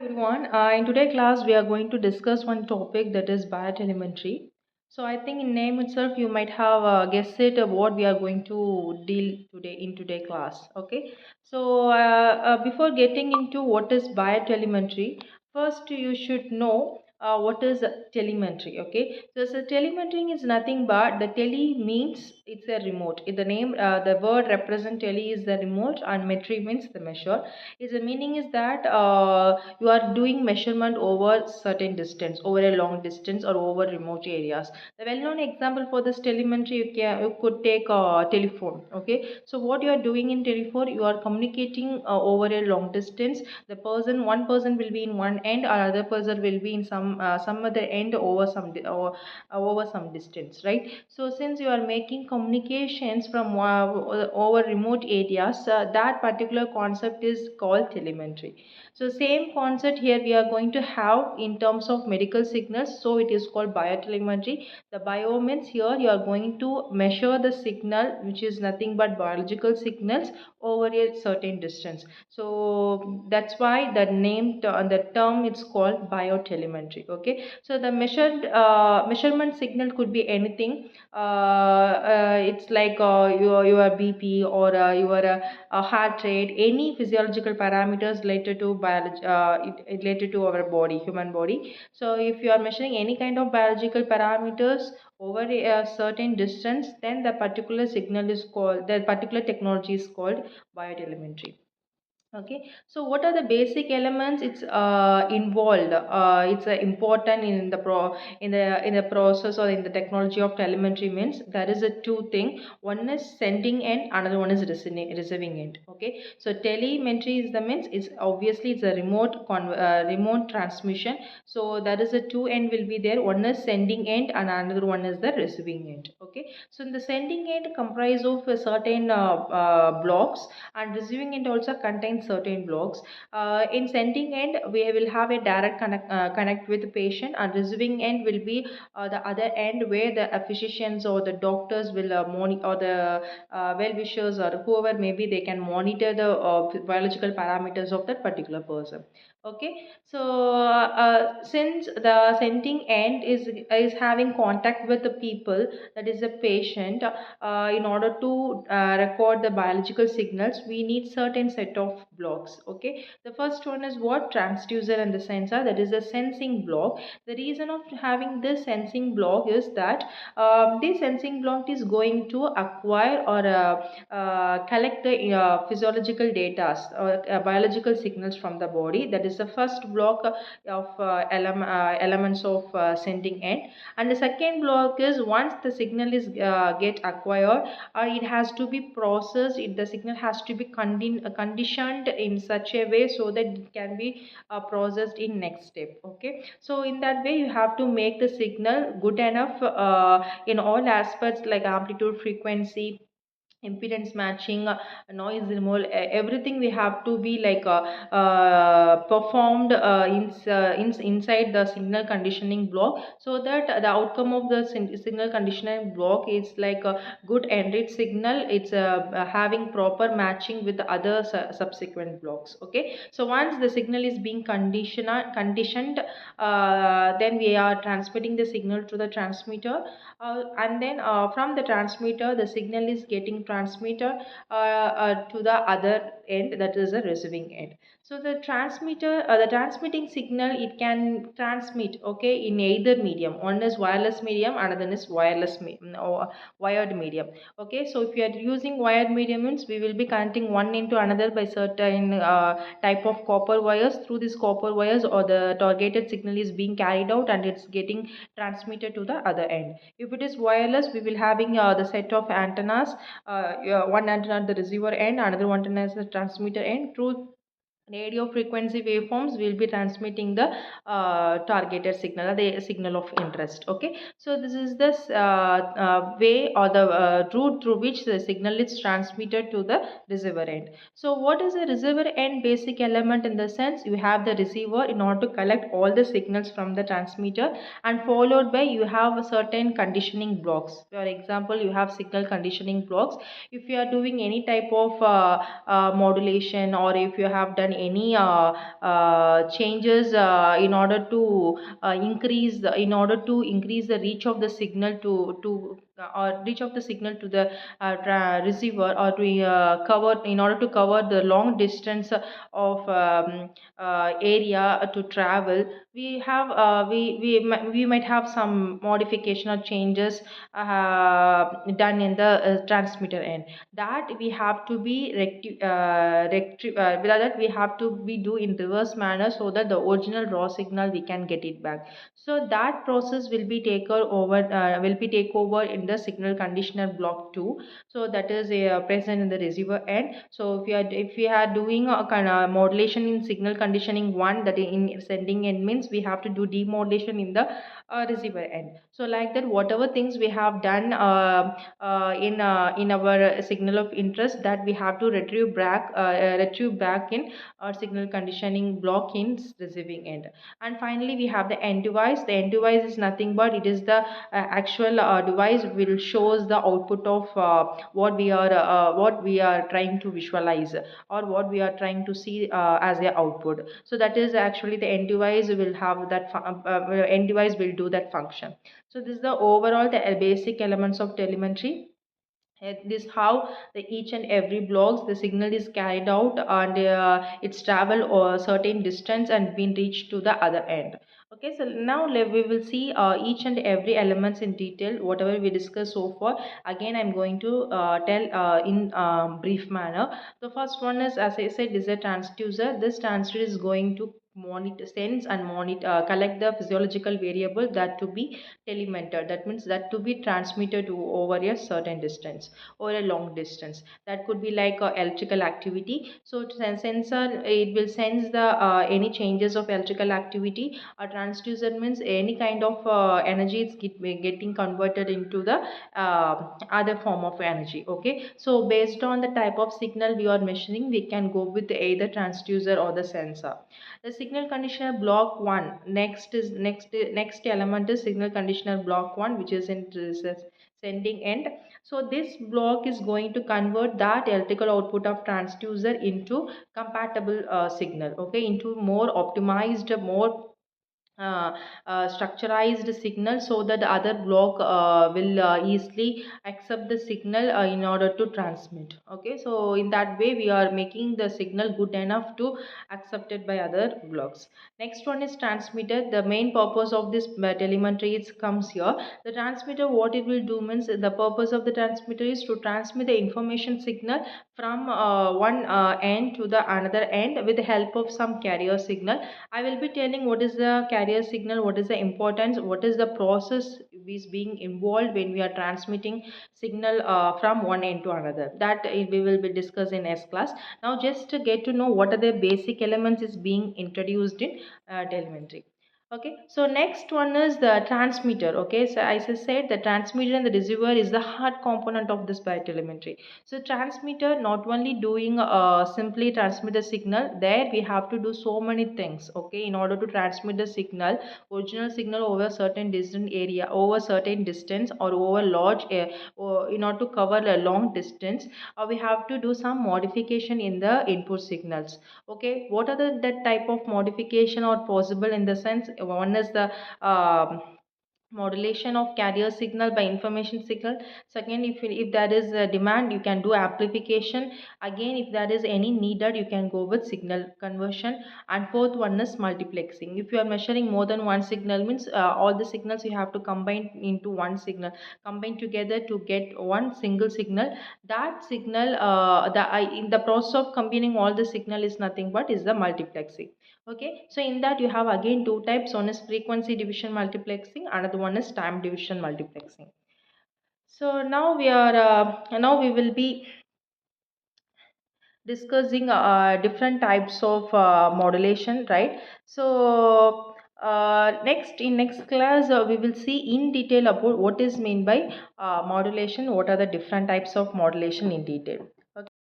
Everyone. In today's class, we are going to discuss one topic that is bio-telemetry. So I think in name itself, you might have guessed it what we are going to deal today in today's class. Okay. So before getting into what is bio-telemetry, first you should know what is telemetry. Okay. So telemetry is nothing but the tele means it's a remote. In the name, the word represent tele is the remote, and metry means the measure. Is the meaning is that you are doing measurement over certain distance, over a long distance or over remote areas. The well-known example for this telemetry, you could take a telephone. Okay, so what you are doing in telephone, you are communicating over a long distance. One person will be in one end, or other person will be in some other end over some distance, right? So since you are making communications from over remote areas, that particular concept is called telemetry. So same concept here we are going to have in terms of medical signals. So it is called biotelemetry. The bio means here you are going to measure the signal, which is nothing but biological signals over a certain distance. So that's why the term it's called biotelemetry. Okay, so the measurement signal could be anything. It's like your BP or your heart rate, any physiological parameters related to biology, related to our body, human body. So if you are measuring any kind of biological parameters over a certain distance, then the particular technology is called biotelemetry. Okay, so what are the basic elements it's involved? It's important in the process or in the technology of telemetry means there is a two thing. One is sending end, another one is receiving end. Okay, so telemetry is the means it's obviously it's a remote transmission. So there is a two end will be there. One is sending end and another one is the receiving end. Okay, so in the sending end comprise of a certain blocks, and receiving end also contains certain blocks. In sending end we will have a direct connect with the patient, and receiving end will be the other end where the physicians or the doctors will monitor, or the well wishers or whoever maybe they can monitor the biological parameters of that particular person. Okay, so since the sending end is having contact with the people, that is a patient, in order to record the biological signals we need certain set of blocks. Okay, the first one is what transducer and the sensor, that is a sensing block. The reason of having this sensing block is that this sensing block is going to acquire or collect the physiological data or biological signals from the body. That is the first block of elements of sending end. And the second block is once the signal is get acquired, it has to be processed. The signal has to be conditioned in such a way so that it can be processed in next step. Okay, so in that way you have to make the signal good enough in all aspects like amplitude, frequency, impedance matching, noise removal, everything we have to be like performed inside the signal conditioning block, so that the outcome of the signal conditioning block is like a good enriched signal. It's having proper matching with the other subsequent blocks. Okay, so once the signal is being conditioned, then we are transmitting the signal to the transmitter, and then from the transmitter the signal is getting transmitted to the other end, that is the receiving end. So the transmitting signal, it can transmit, okay, in either medium. One is wireless medium, another is or wired medium. Okay, so if you are using wired medium means we will be connecting one into another by certain type of copper wires. Through these copper wires or the targeted signal is being carried out and it's getting transmitted to the other end. If it is wireless, we will having the set of antennas, yeah, one antenna at the receiver end, another one antenna at the transmitter end. Through radio frequency waveforms will be transmitting the targeted signal, the signal of interest. Okay, so this is this way or the route through which the signal is transmitted to the receiver end. So what is a receiver end? Basic element in the sense you have the receiver in order to collect all the signals from the transmitter, and followed by you have a certain conditioning blocks. For example, you have signal conditioning blocks. If you are doing any type of modulation, or if you have done any changes in order to increase the reach of the signal to or reach of the signal to the receiver, or to cover in order to cover the long distance of area to travel. We might have some modification or changes done in the transmitter end, that we have to be that we have to be do in reverse manner, so that the original raw signal we can get it back. So that process will be take over in the signal conditioner block 2. So that is present in the receiver end. So if we are doing a kind of modulation in signal conditioning 1, that in sending end, means we have to do demodulation in the receiver end. So like that, whatever things we have done in our signal of interest, that we have to retrieve back in our signal conditioning block in receiving end. And finally, we have the end device. The end device is nothing but it is the actual device will shows the output of what we are trying to visualize, or what we are trying to see as the output. So that is actually the end device will have that end device will do that function. So this is the overall the basic elements of telemetry. This how the each and every blocks the signal is carried out, and it's travel a certain distance and been reached to the other end. Okay, so now we will see each and every elements in detail, whatever we discussed so far. Again, I'm going to tell in brief manner. The first one is, as I said, is a transducer. This transducer is going to monitor, sense and monitor, collect the physiological variable that to be telemeter, that means that to be transmitted to over a certain distance or a long distance. That could be like electrical activity. So sensor, it will sense the any changes of electrical activity. A transducer means any kind of energy is getting converted into the other form of energy. Okay, so based on the type of signal we are measuring, we can go with either transducer or the sensor. The signal conditioner block 1, next element is signal conditioner block 1, which is in sending end. So this block is going to convert that electrical output of transducer into compatible signal, okay, into more optimized, more uh, structurized signal, so that the other block will easily accept the signal in order to transmit. Okay, so in that way we are making the signal good enough to accepted by other blocks. Next one is transmitter. The main purpose of this telemetry is comes here. The transmitter, what it will do means, the purpose of the transmitter is to transmit the information signal from one end to the another end with the help of some carrier signal. I will be telling what is the carrier signal, what is the importance, what is the process is being involved when we are transmitting signal from one end to another. That we will be discussed in S class. Now just to get to know what are the basic elements is being introduced in telemetry. Okay, so next one is the transmitter. Okay, so as I said, the transmitter and the receiver is the hard component of this biotelemetry. So transmitter not only doing simply transmit the signal, there we have to do so many things. Okay, in order to transmit the signal, original signal over certain distant area, over certain distance, or over large or in order to cover a long distance, we have to do some modification in the input signals. Okay, what are that type of modification or possible in the sense, one is the modulation of carrier signal by information signal. Second, if there is a demand, you can do amplification. Again, if there is any needed, you can go with signal conversion. And fourth one is multiplexing. If you are measuring more than one signal, means all the signals you have to combine into one signal, combine together to get one single signal. That signal, in the process of combining all the signal is nothing but is the multiplexing. Okay, so in that you have again two types. One is frequency division multiplexing, another one is time division multiplexing. So now we will be discussing different types of modulation, right? So next in next class we will see in detail about what is mean by modulation, what are the different types of modulation in detail.